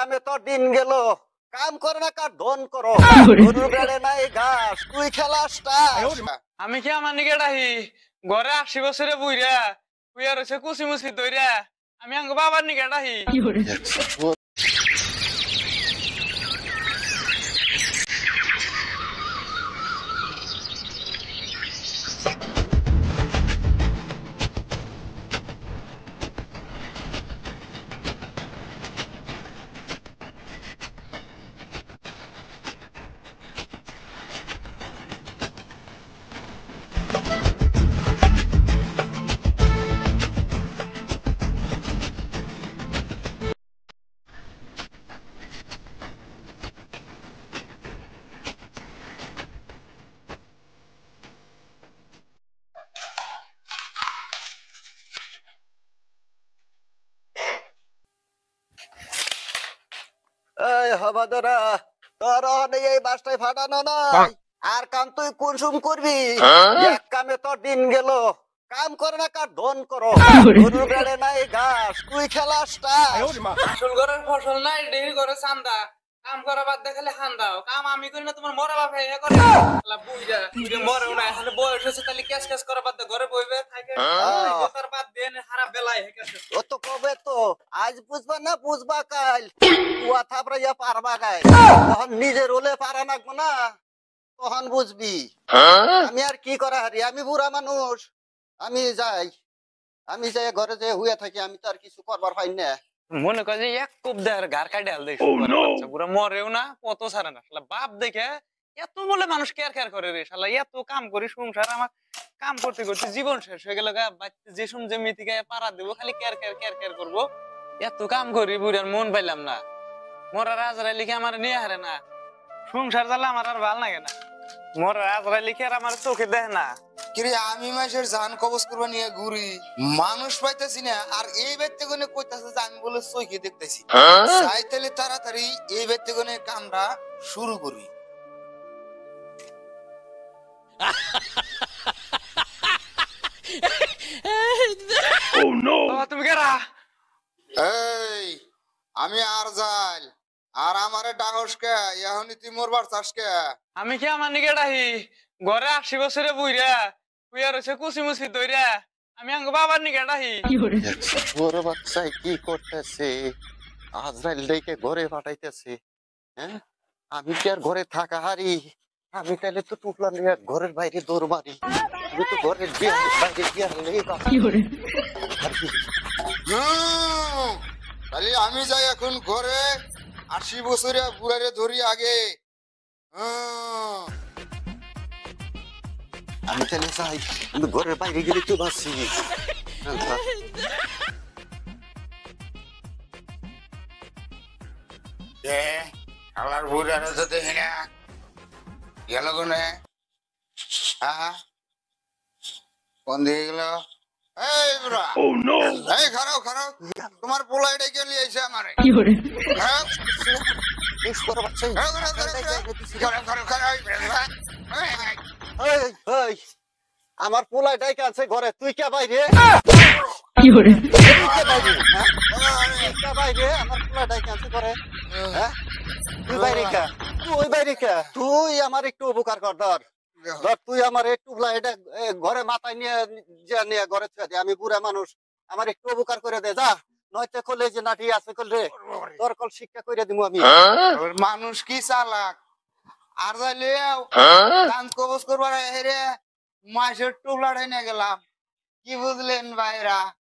কামে তো দিন গেল, কাম করে না কার ধন করো, গরু বেড়ে নাই ঘাস, তুই খেলাস তাস। আমি কি আমার নিকে ডাহি ঘরে 80 বছরে বুইরা বুইয়া রয়েছে কুচি মুচি দইরা আমি আঙ্গ বাবার নিকে ডাহি। এই হবাদরা, তোর এই বাসটাই ফাটানো নাই, আর কাম তুই কুনসুম করবি। এক কামে তোর দিন গেল, কাম করে না কার ধন করো, গরু বেড়ে নাই ঘাস, তুই খেলাস তাস। আসল ঘরের ফসল নাই ডেহি করে চান্দা, কাম করা বাদ দেখালে হান্দাও, কাম আমি করি না তোমার মরা বাপ হে করে আলা বুইরা বুইরা মরেও না, এখন বয়স হয়েছে তাহলে ক্যাশ ক্যাশ করা বাদ দে ঘরে বইবে থাকে তার বাদ দেন হারা বেলায় হে ক্যাশ। ও তো কবে তো আজ বুঝবা না বুঝবা কাল, কুয়া থাপড়াইয়া পারবা গায়, তখন নিজের হলে পারা নাকবো না, তখন বুঝবি। আমি আর কি করা হারি, আমি বুড়া মানুষ, আমি যাই ঘরে যে হুয়ে থাকি, আমি তো আর কিছু করবার পাই না। মনে করে যে এক কোপ দেয় ঘর কাটে হাল দেখছি পুরা মরেও না পত ছাড়ে না, শালা বাপ দেখে এত বলে মানুষ কেয়ার কেয়ার করে রে, শালা এত কাম করি সংসার আমার কাম করতে করতে জীবন শেষ হয়ে গেল গা, যে সুম জমি থেকে পাড়া দেবো খালি কেয়ার কেয়ার কেয়ার কেয়ার করবো, এত কাম করি বুড়ার মন পাইলাম না, মরা রাজরা লিখে আমার নিয়ে হারে না, সংসার জ্বালা আমার আর ভাল লাগে না, মরা রাজরা লিখে আর আমার চোখে দেয় না। কিরে আমি মাসের জান কবজ করবা নিয়ে ঘুরি, মানুষ পাইতেছি না, আর এই ব্যক্তি কোনে কইতাছে যে আমি বলে চোখে দেখতেছি, চাইতেলে তাড়াতাড়ি এই ব্যক্তি কোনে কামটা শুরু করি। তুমি কেরা? এই আমি আর যাই, আর আমারে ডাহস কে, এখনই তুই মরবার চাস কে? আমি কি আমার নিকে ডাহি ঘরে 80 বছরে বুইরা বুইয়া রয়েছে কুচি মুচি দইরা আমি আঙ্গ বাবার নিকে ডাহি। বড় বাচ্চায় কি করতেছে, আজরাইল ডেকে ঘরে পাঠাইতেছে। হ্যাঁ, আমি কি আর ঘরে থাকা হারি? আমি তাহলে তো টুকলা নিয়ে ঘরের বাইরে দৌড় মারি, আমি তো ঘরের বাইরে গিয়ে তাহলে আমি যাই এখন ঘরে, 80 বছরে বুড়ারে ধরি আগে। আমি তাহলে যাই, কিন্তু ঘরের বাইরে গেলে তো বাঁচি। আমার বুড়ারে তো দেখি না গেল কোনে, কোন দিকে গেল? এই বুড়া, এই খারাপ খারাপ, তোমার পোলাই ডেকে নিয়ে এসে আমারে। আমার পোলাই ডাইকে আছে ঘরে, তুই কে বাইরে? বাইরে আমার পোলা ডাইকে আছে ঘরে, হ্যাঁ? তুই বাইরে কে? তুই বাইরে কে? তুই আমার একটু উপকার কর, ধর তুই আমার একটু এটা ঘরে মাথায় নিয়ে ঘরে ছুঁয়ে দে, আমি বুড়া মানুষ, আমার একটু উপকার করে দে যা, নয়তো করলে যে নাটি আছে করলে তোর কল শিক্ষা করে দিব আমি। মানুষ কি চালাক, আর যাইলে দান কবজ করবার হেরে মাসের টুকলাটাই নিয়ে গেলাম, কি বুঝলেন ভাইরা?